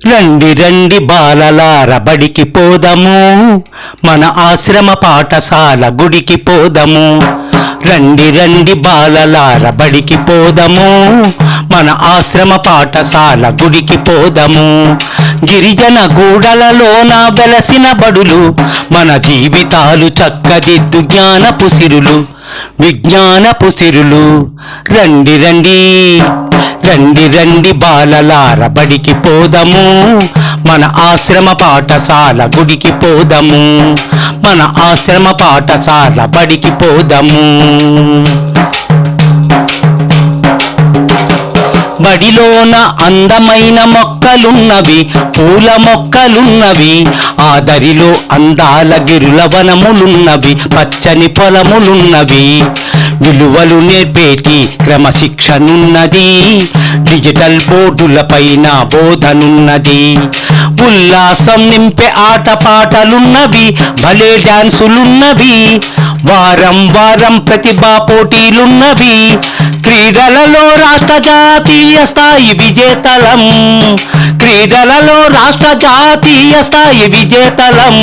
రండి రండి బాలలార బడికి పోదము, మన ఆశ్రమ పాఠశాల గుడికి పోదము. రండి రండి బాలలార బడికి పోదము, మన ఆశ్రమ పాఠశాల గుడికి పోదము. గిరిజన గూడలలోన వెలసిన బడులు, మన జీవితాలు చక్కదిద్దు జ్ఞానపు సిరులు, విజ్ఞానపు సిరులు. రండి రండి రండి రండి బాలలార బడికి పోదము, మన ఆశ్రమ పాఠశాల గుడికి పోదము. మన ఆశ్రమ పాఠశాల బడికి పోదము. బడిలోన అందమైన మొక్కలున్నవి, పూల మొక్కలున్నవి. ఆ దరిలో అందాల గిరుల వనములున్నవి, పచ్చని పొలములున్నవి. విలువలు నేర్పేటి క్రమశిక్షణున్నది, డిజిటల్ బోర్డుల పైన బోధనున్నది. ఉల్లాసం నింపే ఆటపాటలున్నవి, భలే డాన్సులున్నవి. వారం వారం ప్రతిభా పోటీలున్నవి, క్రీడలలో రాష్ట్ర జాతీయ స్థాయి విజేతలం. క్రీడలలో రాష్ట్ర జాతీయ స్థాయి విజేతలం.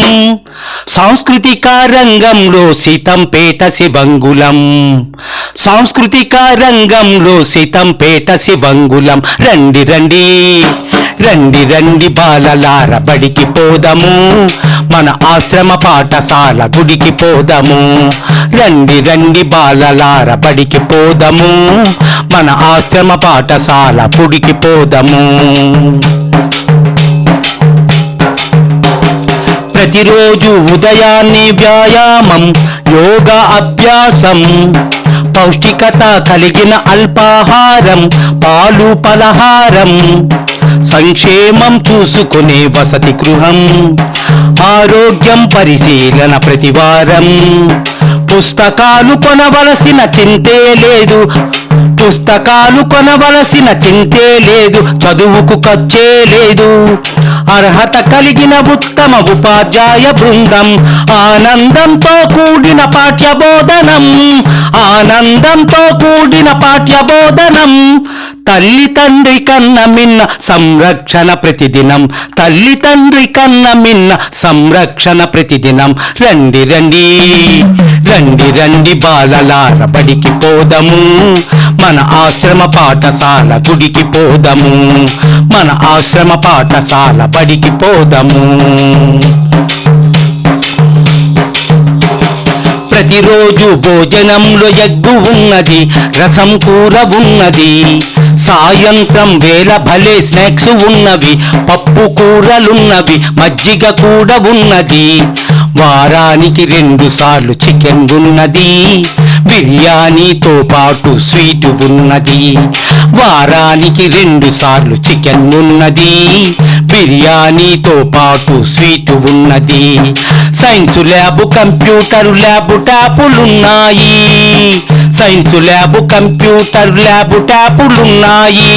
సాంస్కృతిక రంగంలో సీతంపేట శివంగులం, సాంస్కృతిక రంగంలో సీతంపేట శివంగులం. రండి రండి రండి రండి బాలలార బడికి పోదము, మన ఆశ్రమ పాఠశాల గుడికి పోదము. రండి రండి బాలలార బడికి పోదము, మన ఆశ్రమ పాఠశాల గుడికి పోదము. ప్రతిరోజు ఉదయాన్నే వ్యాయామం, యోగా అభ్యాసం, పౌష్టికత కలిగిన అల్పాహారం, పాలు పలహారం, సంక్షేమం చూసుకునే వసతి గృహం, ఆరోగ్యం పరిశీలన ప్రతివారం. పుస్తకాలు కొనవలసిన చింతే లేదు, పుస్తకాలు కొనవలసిన చింతే లేదు, చదువుకు ఖర్చే లేదు. అర్హత కలిగిన ఉత్తమ ఉపాధ్యాయ బృందం, ఆనందంతో కూడిన పాఠ్యబోధనం, ఆనందంతో కూడిన పాఠ్యబోధనం. తల్లి తండ్రి కన్న మిన్న సంరక్షణ ప్రతిదినం, తల్లి తండ్రి కన్న మిన్న సంరక్షణ ప్రతిదినం. రండి రండి రండి రండి బాలలార బడికి పోదము, మన ఆశ్రమ పాఠశాల గుడికి పోదము. మన ఆశ్రమ పాఠశాల బడికి పోదము. ప్రతిరోజు భోజనంలో ఎగ్గు ఉన్నది, రసం కూర ఉన్నది. సాయంత్రం వేళ భలే స్నాక్స్ ఉన్నవి, పప్పు కూరలున్నవి, మజ్జిగ కూడా ఉన్నది. వారానికి 2 సార్లు చికెన్ ఉన్నది, బిర్యానీతో పాటు స్వీట్ ఉన్నది. వారానికి 2 సార్లు చికెన్ ఉన్నది, బిర్యానీతో పాటు స్వీట్ ఉన్నది. సైన్స్ ల్యాబ్, కంప్యూటర్ ల్యాబ్, ట్యాపులున్నాయి. సైన్స్ ల్యాబ్, కంప్యూటర్ ల్యాబ్, ట్యాపులున్నాయి.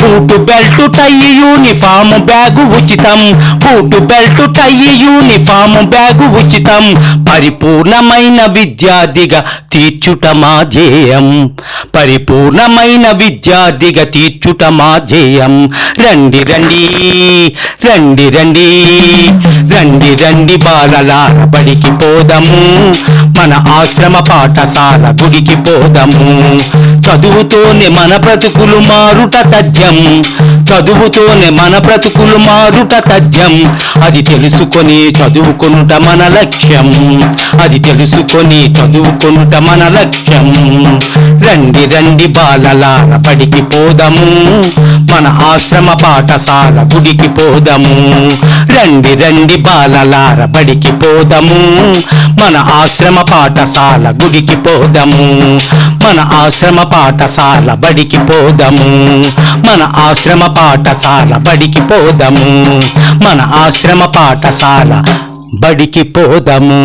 Boot belt tie uniform bag ఉచితం, boot belt tie uniform bag ఉచితం. పరిపూర్ణమైన విద్యార్థిగా తీర్చుట మా ధ్యేయం, పరిపూర్ణమైన విద్యార్థిగా తీర్చుట మా ధ్యేయం. రండి రండి రండి రండి రండి రండి బాలలార బడికి పోదము, మన ఆశ్రమ పాఠశాల గుడికి పోదము. చదువుతోనే మన బ్రతుకులు మారుట తథ్యం, చదువుతోనే మన బ్రతుకులు మారుట తథ్యం. అది తెలుసుకొని చదువుకొనుట మన లక్ష్యం, అది తెలుసుకొని చదువుకొనుట మన లక్ష్యం. రండి రండి బాలలార బడికి పోదము, మన ఆశ్రమ పాఠశాల గుడికి పోదము. రండి రండి బాలలార బడికి పోదము, మన ఆశ్రమ పాఠశాల గుడికి పోదము. మన ఆశ్రమ పాఠశాల బడికి పోదము, మన ఆశ్రమ పాఠశాల బడికి పోదము. మన ఆశ్రమ పాఠశాల బడికి పోదము.